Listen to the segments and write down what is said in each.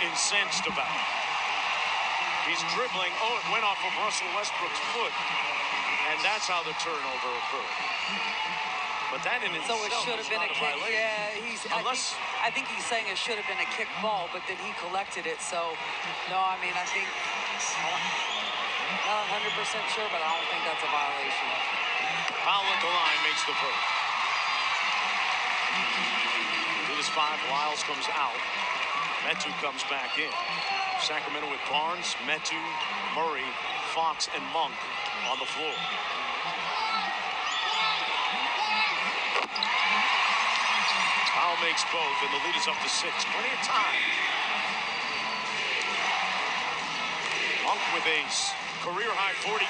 incensed about. He's dribbling. Oh, it went off of Russell Westbrook's foot. And that's how the turnover occurred. But that in itself it should have been a kick. Violation. Yeah, I think he's saying it should have been a kick ball, but then he collected it. So, no, I mean, I think, not 100% sure, but I don't think that's a violation. Foul at the line makes the first. It is 5. Lyles comes out. Metu comes back in. Sacramento with Barnes, Metu, Murray, Fox, and Monk on the floor. Foul makes both, and the lead is up to 6. Plenty of time. Monk with a career-high 42.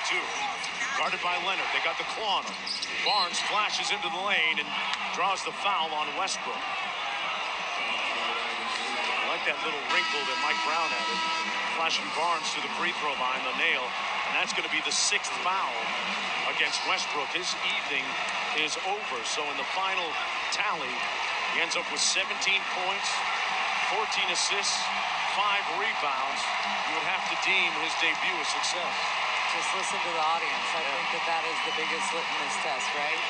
Guarded by Leonard. They got the claw on him. Barnes flashes into the lane and draws the foul on Westbrook. I like that little wrinkle that Mike Brown added. Flashing Barnes to the free throw line, the nail. And that's going to be the 6th foul against Westbrook. His evening is over. So in the final tally, he ends up with 17 points, 14 assists, 5 rebounds. You would have to deem his debut a success. Just listen to the audience. I think that is the biggest litmus test, right?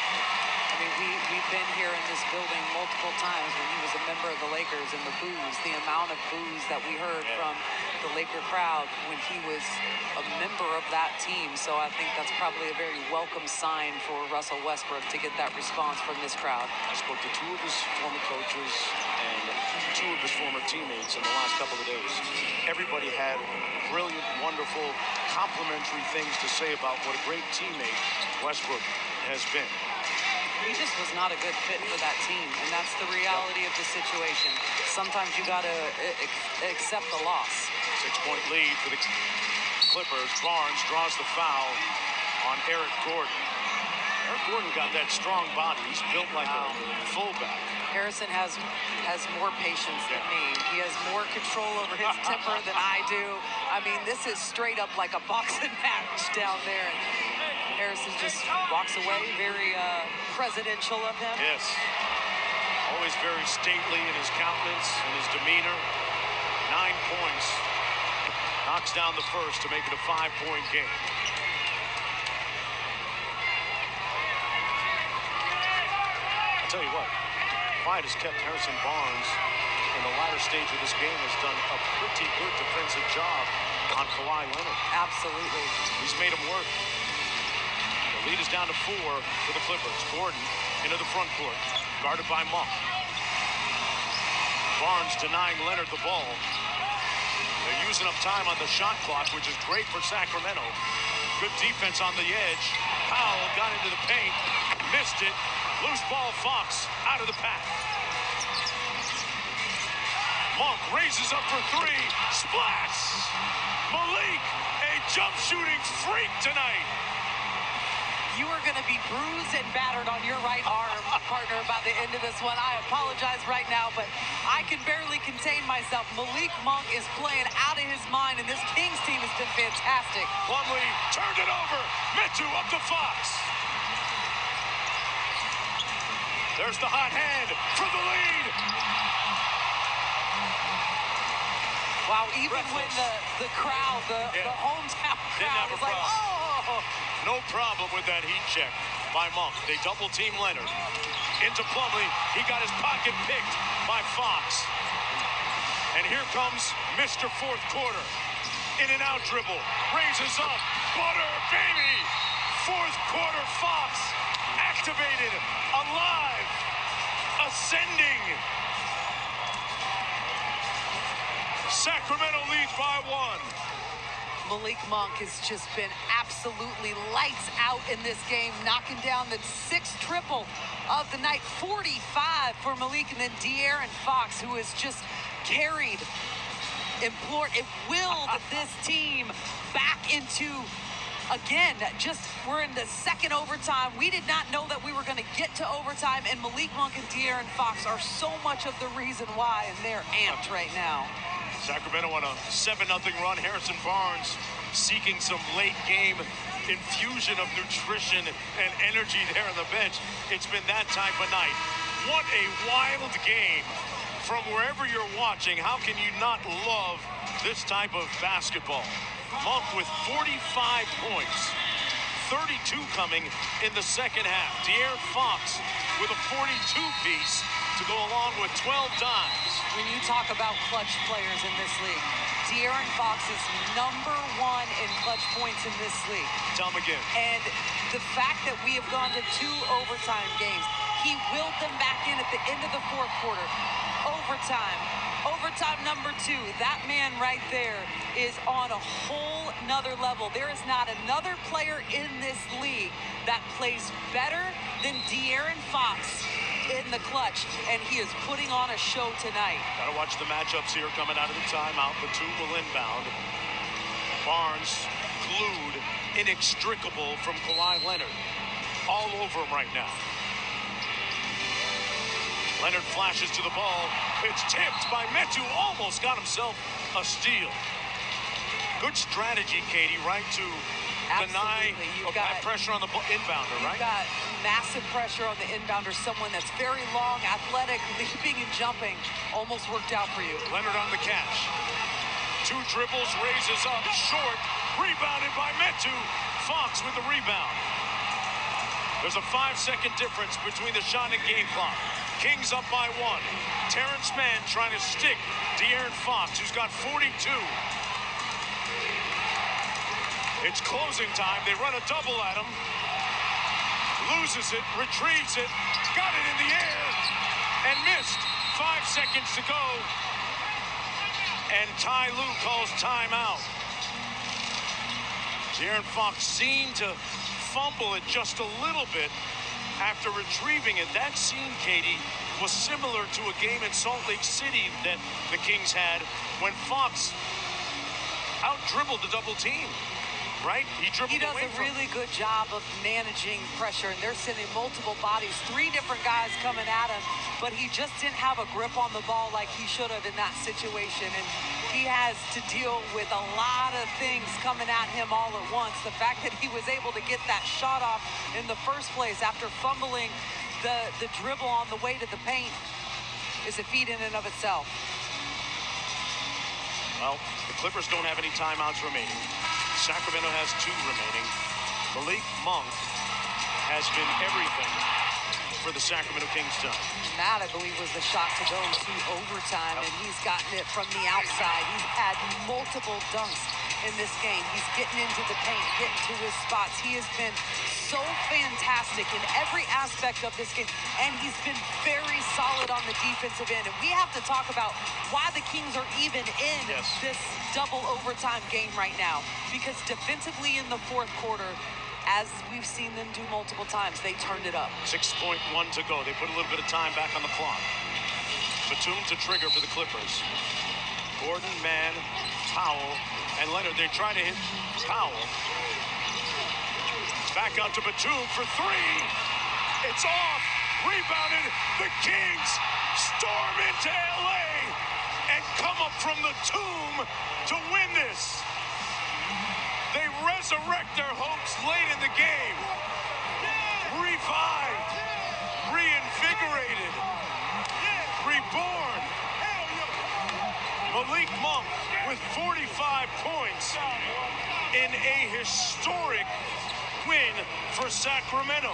I mean, we've been here in this building multiple times when he was a member of the Lakers, and the boos, the amount of boos that we heard from the Laker crowd when he was a member of that team. So I think that's probably a very welcome sign for Russell Westbrook to get that response from this crowd. I spoke to 2 of his former coaches and 2 of his former teammates in the last couple of days. Everybody had brilliant, wonderful, complimentary things to say about what a great teammate Westbrook has been. He just was not a good fit for that team, and that's the reality of the situation. Sometimes you got to accept the loss. 6-point lead for the Clippers. Barnes draws the foul on Eric Gordon. Eric Gordon got that strong body. He's built like a fullback. Harrison has more patience than me. He has more control over his temper than I do. I mean, this is straight up like a boxing match down there. Harrison just walks away, very presidential of him. Yes. Always very stately in his countenance and his demeanor. 9 points. Knocks down the first to make it a 5-point game. I'll tell you what, Clyde has kept Harrison Barnes in the latter stage of this game, has done a pretty good defensive job on Kawhi Leonard. Absolutely. He's made him work. The lead is down to 4 for the Clippers. Gordon into the front court, guarded by Monk. Barnes denying Leonard the ball. They're using up time on the shot clock, which is great for Sacramento. Good defense on the edge. Powell got into the paint, missed it. Loose ball, Fox out of the pack. Monk raises up for 3. Splash! Malik, a jump shooting freak tonight. You are going to be bruised and battered on your right arm, partner, by the end of this one. I apologize right now, but I can barely contain myself. Malik Monk is playing out of his mind, and this Kings team has been fantastic. Plumlee turned it over. Metu up to Fox. There's the hot hand for the lead. Wow, even when the crowd, the hometown crowd was like, oh! No problem with that heat check by Monk. They double-team Leonard. Into Plumlee. He got his pocket picked by Fox. And here comes Mr. Fourth Quarter. In and out dribble. Raises up. Butter, baby! Fourth quarter Fox. Activated. Alive. Ascending. Sacramento leads by 1. Malik Monk has just been absolutely lights out in this game, knocking down the 6th triple of the night. 45 for Malik, and then De'Aaron Fox, who has just carried, implored, and willed this team back into, again, we're in the 2nd overtime. We did not know that we were going to get to overtime, and Malik Monk and De'Aaron Fox are so much of the reason why, and they're amped right now. Sacramento on a 7-0 run. Harrison Barnes seeking some late game infusion of nutrition and energy there on the bench. It's been that type of night. What a wild game from wherever you're watching, how can you not love this type of basketball? Monk with 45 points, 32 coming in the second half. De'Aaron Fox with a 42-piece to go along with 12 dimes. When you talk about clutch players in this league, De'Aaron Fox is #1 in clutch points in this league. Tell him again. And the fact that we have gone to 2 overtime games, he willed them back in at the end of the fourth quarter. Overtime number 2. That man right there is on a whole nother level. There is not another player in this league that plays better than De'Aaron Fox in the clutch, and he is putting on a show tonight. Gotta watch the matchups here coming out of the timeout. Batum will inbound. Barnes glued, inextricable from Kawhi Leonard. All over him right now. Leonard flashes to the ball. It's tipped by Metu. Almost got himself a steal. Good strategy, Katie, right, to deny that pressure on the inbounder, right? You've got massive pressure on the inbounder. Someone that's very long, athletic, leaping and jumping. Almost worked out for you. Leonard on the catch. 2 dribbles, raises up, short. Rebounded by Metu. Fox with the rebound. There's a 5-second difference between the shot and game clock. Kings up by 1. Terrence Mann trying to stick De'Aaron Fox, who's got 42. It's closing time. They run a double at him. Loses it, retrieves it, got it in the air, and missed. 5 seconds to go. And Ty Lue calls timeout. De'Aaron Fox seemed to fumble it just a little bit after retrieving it. That scene, Katie, was similar to a game in Salt Lake City that the Kings had when Fox out-dribbled the double team, right? He dribbled does away a really good job of managing pressure, and they're sending multiple bodies, 3 different guys coming at him, but he just didn't have a grip on the ball like he should have in that situation, and he has to deal with a lot of things coming at him all at once. The fact that he was able to get that shot off in the first place after fumbling the dribble on the way to the paint is a feat in and of itself. Well, the Clippers don't have any timeouts remaining. Sacramento has 2 remaining. Malik Monk has been everything for the Sacramento Kings tonight. That, I believe, was the shot to go to overtime, and he's gotten it from the outside. He's had multiple dunks in this game. He's getting into the paint, getting to his spots. He has been so fantastic in every aspect of this game, and he's been very solid on the defensive end. And we have to talk about why the Kings are even in this double overtime game right now, because defensively in the fourth quarter, as we've seen them do multiple times, they turned it up. 6.1 to go. They put a little bit of time back on the clock. Batum to trigger for the Clippers. Gordon, Mann, Powell, and Leonard. They try to hit Powell. Back out to Batum for 3. It's off. Rebounded. The Kings storm into LA and come up from the tomb to win this. They resurrect their hopes late in the game. Revived, reinvigorated, reborn. Malik Monk with 45 points in a historic win for Sacramento.